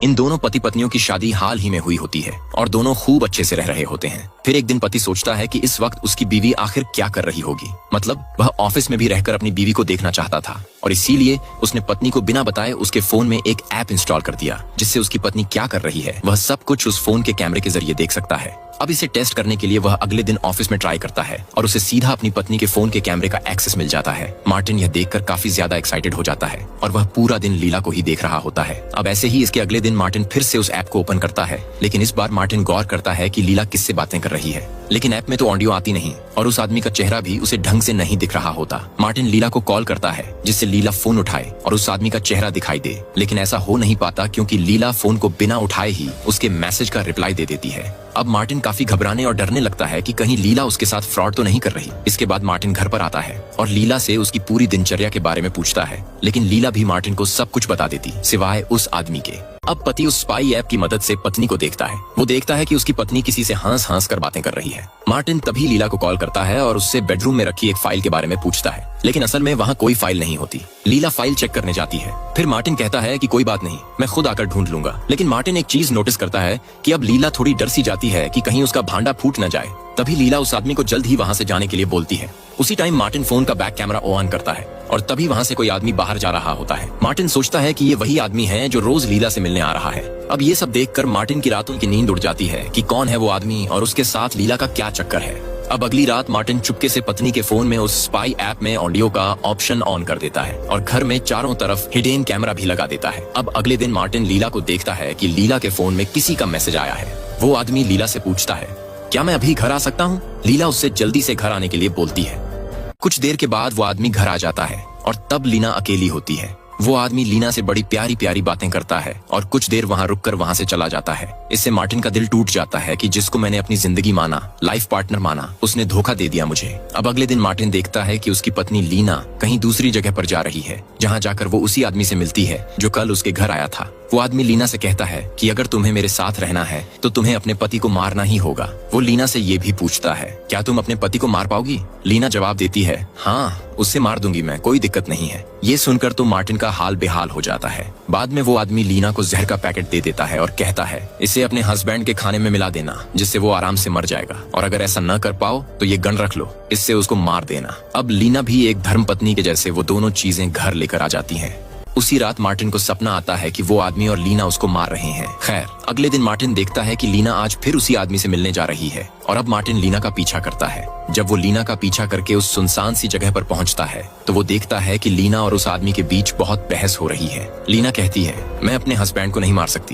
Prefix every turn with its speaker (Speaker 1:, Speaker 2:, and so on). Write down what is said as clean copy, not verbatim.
Speaker 1: इन दोनों पति पत्नियों की शादी हाल ही में हुई होती है और दोनों खूब अच्छे से रह रहे होते हैं। फिर एक दिन पति सोचता है कि इस वक्त उसकी बीवी आखिर क्या कर रही होगी। मतलब वह ऑफिस में भी रहकर अपनी बीवी को देखना चाहता था और इसीलिए उसने पत्नी को बिना बताए उसके फोन में एक ऐप इंस्टॉल कर दिया, जिससे उसकी पत्नी क्या कर रही है वह सब कुछ उस फोन के कैमरे के जरिए देख सकता है। अब इसे टेस्ट करने के लिए वह अगले दिन ऑफिस में ट्राई करता है और उसे सीधा अपनी पत्नी के फोन के कैमरे का एक्सेस मिल जाता है। मार्टिन यह देखकर काफी ज्यादा एक्साइटेड हो जाता है और वह पूरा दिन लीला को ही देख रहा होता है। अब ऐसे ही इसके अगले दिन मार्टिन फिर से उस ऐप को ओपन करता है, लेकिन इस बार मार्टिन गौर करता है कि लीला किससे बातें कर रही है, लेकिन ऐप में तो ऑडियो आती नहीं और उस आदमी का चेहरा भी उसे ढंग से नहीं दिख रहा होता। मार्टिन लीला को कॉल करता है जिससे लीला फोन उठाए और उस आदमी का चेहरा दिखाई दे, लेकिन ऐसा हो नहीं पाता क्योंकि लीला फोन को बिना उठाए ही उसके मैसेज का रिप्लाई दे देती है। अब मार्टिन काफी घबराने और डरने लगता है कि कहीं लीला उसके साथ फ्रॉड तो नहीं कर रही। इसके बाद मार्टिन घर पर आता है और लीला से उसकी पूरी दिनचर्या के बारे में पूछता है, लेकिन लीला भी मार्टिन को सब कुछ बता देती सिवाय उस आदमी के। अब पति उस स्पाई ऐप की मदद से पत्नी को देखता है। वो देखता है कि उसकी पत्नी किसी से हंस हंस कर बातें कर रही है। मार्टिन तभी लीला को कॉल करता है और उससे बेडरूम में रखी एक फाइल के बारे में पूछता है, लेकिन असल में वहाँ कोई फाइल नहीं होती। लीला फाइल चेक करने जाती है। फिर मार्टिन कहता है कि कोई बात नहीं, मैं खुद आकर ढूंढ लूंगा। लेकिन मार्टिन एक चीज नोटिस करता है कि अब लीला थोड़ी डर सी जाती है कि कहीं उसका भांडा फूट न जाए। तभी लीला उस आदमी को जल्द ही वहाँ से जाने के लिए बोलती है। उसी टाइम मार्टिन फोन का बैक कैमरा ऑन करता है और तभी वहाँ से कोई आदमी बाहर जा रहा होता है। मार्टिन सोचता है कि ये वही आदमी है जो रोज लीला से मिलने आ रहा है। अब ये सब देखकर मार्टिन की रातों की नींद उड़ जाती है कि कौन है वो आदमी और उसके साथ लीला का क्या चक्कर है। अब अगली रात मार्टिन चुपके से पत्नी के फोन में उस स्पाई ऐप में ऑडियो का ऑप्शन ऑन कर देता है और घर में चारों तरफ हिडन कैमरा भी लगा देता है। अब अगले दिन मार्टिन लीला को देखता है कि लीला के फोन में किसी का मैसेज आया है। वो आदमी लीला से पूछता है, क्या मैं अभी घर आ सकता हूँ? लीला उससे जल्दी से घर आने के लिए बोलती है। कुछ देर के बाद वो आदमी घर आ जाता है और तब लीना अकेली होती है। वो आदमी लीना से बड़ी प्यारी प्यारी बातें करता है और कुछ देर वहाँ रुककर वहाँ से चला जाता है। इससे मार्टिन का दिल टूट जाता है कि जिसको मैंने अपनी जिंदगी माना, लाइफ पार्टनर माना, उसने धोखा दे दिया मुझे। अब अगले दिन मार्टिन देखता है कि उसकी पत्नी लीना कहीं दूसरी जगह पर जा रही है, जहाँ जाकर वो उसी आदमी से मिलती है जो कल उसके घर आया था। वो आदमी लीना से कहता है कि अगर तुम्हें मेरे साथ रहना है तो तुम्हें अपने पति को मारना ही होगा। वो लीना से ये भी पूछता है, क्या तुम अपने पति को मार पाओगी? लीना जवाब देती है, हाँ, उससे मार दूंगी मैं, कोई दिक्कत नहीं है। ये सुनकर तो मार्टिन का हाल बेहाल हो जाता है। बाद में वो आदमी लीना को जहर का पैकेट दे देता है और कहता है, इसे अपने हस्बैंड के खाने में मिला देना, जिससे वो आराम से मर जाएगा, और अगर ऐसा न कर पाओ तो ये गन रख लो, इससे उसको मार देना। अब लीना भी एक धर्म पत्नी के जैसे वो दोनों चीजें घर लेकर आ जाती हैं। उसी रात मार्टिन को सपना आता है कि वो आदमी और लीना उसको मार रहे हैं। खैर, अगले दिन मार्टिन देखता है कि लीना आज फिर उसी आदमी से मिलने जा रही है और अब मार्टिन लीना का पीछा करता है। जब वो लीना का पीछा करके उस सुनसान सी जगह पर पहुंचता है तो वो देखता है कि लीना और उस आदमी के बीच बहुत बहस हो रही है। लीना कहती है, मैं अपने हस्बैंड को नहीं मार सकती।